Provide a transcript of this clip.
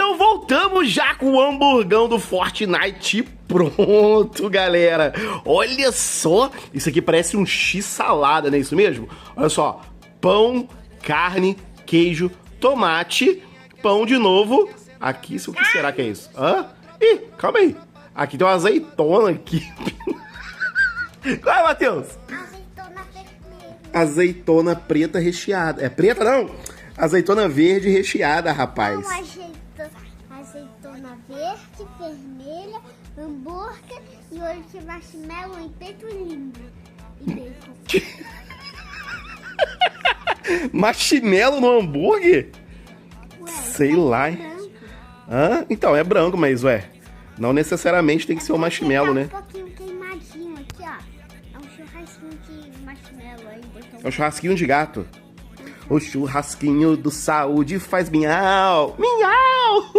Então voltamos já com o hamburgão do Fortnite pronto, galera. Olha só, isso aqui parece um x-salada, não é isso mesmo? Olha só, pão, carne, queijo, tomate, pão de novo. Aqui, o que será que é isso? Hã? Ih, calma aí. Aqui tem uma azeitona aqui. Qual é, Matheus? Azeitona vermelha. Azeitona preta recheada. É preta, não? Azeitona verde recheada, rapaz. Não, azeitona verde, vermelha, hambúrguer e olho de marshmallow em peito lindo. E bacon. Marshmallow no hambúrguer? Ué, Sei lá, hein? branco. Hã? Então, é branco, mas, ué, não necessariamente tem que ser o marshmallow, né? Um pouquinho queimadinho aqui, ó. É um churrasquinho de marshmallow aí. É um churrasquinho de gato. O churrasquinho do saúde faz miau. Miau!